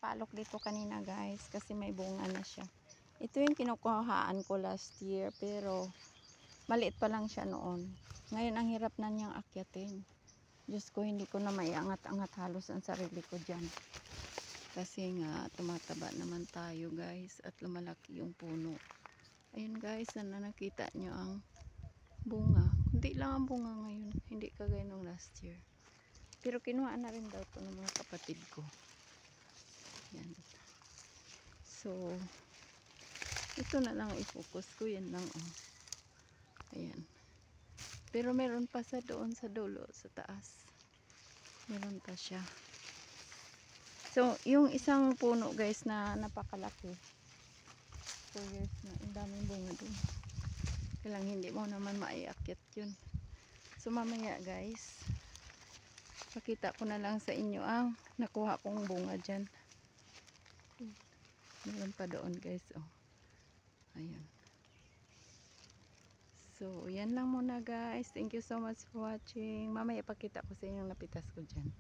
nagpalok dito kanina guys kasi may bunga na siya. Ito yung kinukuhaan ko last year pero maliit pa lang siya noon. Ngayon ang hirap na niyang akyatin. Diyos ko, hindi ko na maiangat-angat halos ang sarili ko dyan. Kasi nga tumataba naman tayo guys at lumalaki yung puno. Ayun guys, na nakita nyo ang bunga. Kunti lang ang bunga ngayon, hindi kagaya nung last year. Pero kinuha na rin daw ito ng mga kapatid ko. Yan. So, ito na lang i-focus ko. Yan lang. Oh. Ayan. Pero meron pa sa doon sa dulo, sa taas. Meron pa siya. So, yung isang puno guys na napakalaki. 2 years na. Ang daming bunga doon. Kailang hindi mo naman maiakyat yun. So, mamaya guys, pakita ko na lang sa inyo ang nakuha kong bunga dyan. Meron pa doon guys. Oh. Ayan. So, yan lang muna guys. Thank you so much for watching. Mamaya ipakita ko sa inyo yung napitas ko dyan.